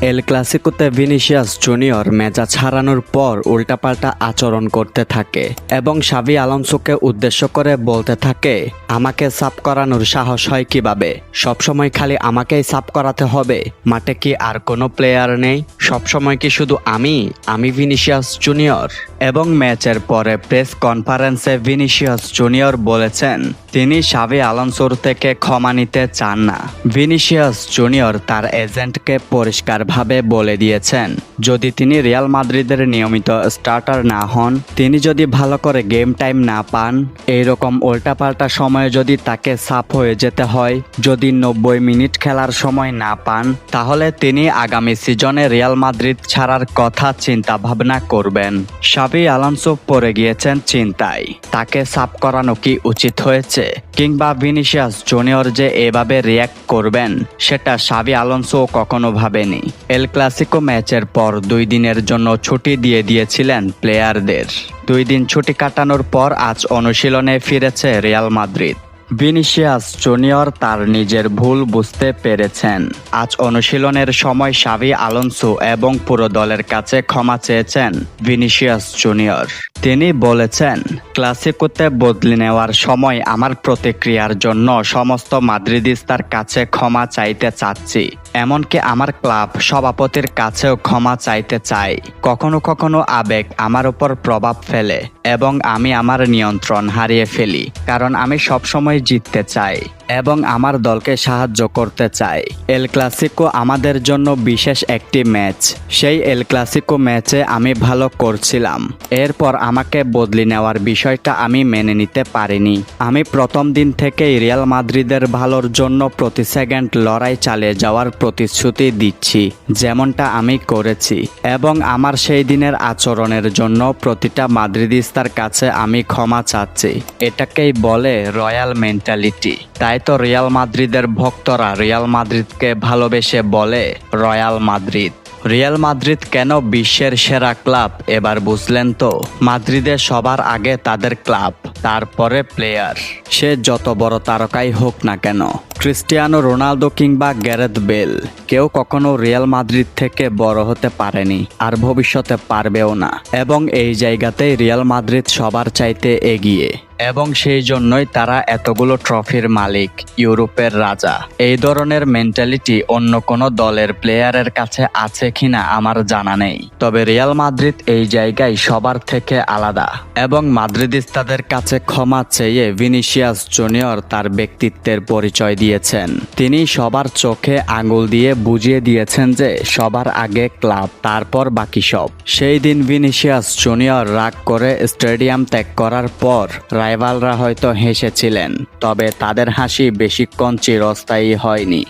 এল ক্লাসিকোতে Vinicius junior মেজাজ হারানোর পর উল্টাপাল্টা আচরণ করতে থাকে এবং শাভি আলোনসোকে উদ্দেশ্য করে বলতে থাকে, আমাকে সাফ করানোর সাহস হয় কিভাবে? সবসময় খালি আমাকেই সাফ করাতে হবে। মাঠে কি আর কোনো প্লেয়ার নেই? সবসময় কি শুধু আমি ভিনিসিয়াস জুনিয়র? এবং ম্যাচের পরে প্রেস কনফারেন্সে ভিনিসিয়াস জুনিয়র বলেছেন তিনি শাভি আলোনসোর থেকে ক্ষমা নিতে চান না। ভিনিসিয়াস জুনিয়র তার এজেন্টকে পরিষ্কারভাবে বলে দিয়েছেন যদি তিনি রিয়াল মাদ্রিদের নিয়মিত স্টার্টার না হন, তিনি যদি ভালো করে গেম টাইম না পান, এইরকম উল্টাপাল্টা সময়ে যদি তাকে সাফ হয়ে যেতে হয়, যদি 90 মিনিট খেলার সময় না পান, তাহলে তিনি আগামী সিজনে রিয়াল মাদ্রিদ ছাড়ার কথা চিন্তা ভাবনা করবেন। শাভি আলোনসো পড়ে গিয়েছেন চিন্তায়, তাকে সাফ করানো কি উচিত হয়েছে, কিংবা ভিনিসিয়াস জুনিয়র যে এভাবে রিয়্যাক্ট করবেন সেটা শাভি আলোনসো কখনো ভাবেনি। এল ক্লাসিকো ম্যাচের পর 2 দিনের জন্য ছুটি দিয়ে দিয়েছিলেন প্লেয়ারদের। 2 দিন ছুটি কাটানোর পর আজ অনুশীলনে ফিরেছে রিয়াল মাদ্রিদ। ভিনিসিয়াস জুনিয়র তার নিজের ভুল বুঝতে পেরেছেন। আজ অনুশীলনের সময় শাভি আলোনসো এবং পুরো দলের কাছে ক্ষমা চেয়েছেন ভিনিসিয়াস জুনিয়র। তিনি বলেছেন, ক্লাসিকোতে বদলে নেওয়ার সময় আমার প্রতিক্রিয়ার জন্য সমস্ত মাদ্রিদিস্তার কাছে ক্ষমা চাইতে চাচ্ছি, এমনকি আমার ক্লাব সভাপতির কাছেও ক্ষমা চাইতে চাই। কখনো কখনো আবেগ আমার উপর প্রভাব ফেলে এবং আমি আমার নিয়ন্ত্রণ হারিয়ে ফেলি, কারণ আমি সবসময় জিততে চাই এবং আমার দলকে সাহায্য করতে চাই। এল ক্লাসিকো আমাদের জন্য বিশেষ একটি ম্যাচ। সেই এল ক্লাসিকো ম্যাচে আমি ভালো করছিলাম, এরপর আমাকে বদলে নেওয়ার বিষয়টা আমি মেনে নিতে পারিনি। আমি প্রথম দিন থেকেই রিয়াল মাদ্রিদের ভালোর জন্য প্রতি সেকেন্ড লড়াই চালিয়ে যাওয়ার প্রতিশ্রুতি দিচ্ছি, যেমনটা আমি করেছি, এবং আমার সেই দিনের আচরণের জন্য প্রতিটা মাদ্রিদিস্তার কাছে আমি ক্ষমা চাচ্ছি। এটাকেই বলে রয়্যাল মেন্টালিটি। তাই তো রিয়াল মাদ্রিদের ভক্তরা রিয়াল মাদ্রিদকে ভালোবেসে বলে রয়্যাল মাদ্রিদ। রিয়াল মাদ্রিদ কেন বিশ্বের সেরা ক্লাব এবার বুঝলেন তো? মাদ্রিদে সবার আগে তাদের ক্লাব, তারপরে প্লেয়ার। সে যত বড় তারকাই হোক না কেন, ক্রিস্টিয়ানো রোনালদো কিংবা গ্যারেথ বেল, কেউ কখনো রিয়াল মাদ্রিদ থেকে বড় হতে পারেনি, আর ভবিষ্যতে পারবেও না। এবং এই জায়গাতেই রিয়াল মাদ্রিদ সবার চাইতে এগিয়ে, এবং সেই জন্যই তারা এতগুলো ট্রফির মালিক, ইউরোপের রাজা। এই ধরনের মেন্টালিটি অন্য কোনো দলের প্লেয়ারের কাছে আছে কিনা আমার জানা নেই, তবে রিয়াল মাদ্রিদ এই জায়গায় সবার থেকে আলাদা। এবং মাদ্রিদিস্তাদের কাছে ক্ষমা চেয়ে ভিনিসিয়াস জুনিয়র তার ব্যক্তিত্বের পরিচয় দিয়েছেন। তিনি সবার চোখে আঙুল দিয়ে বুঝিয়ে দিয়েছেন যে সবার আগে ক্লাব, তারপর বাকি সব। সেই দিন ভিনিসিয়াস জুনিয়র রাগ করে স্টেডিয়াম ত্যাগ করার পর রাইভালরা হয়তো হেসেছিলেন, তবে তাদের হাসি বেশিক্ষণ চিরস্থায়ী হয়নি।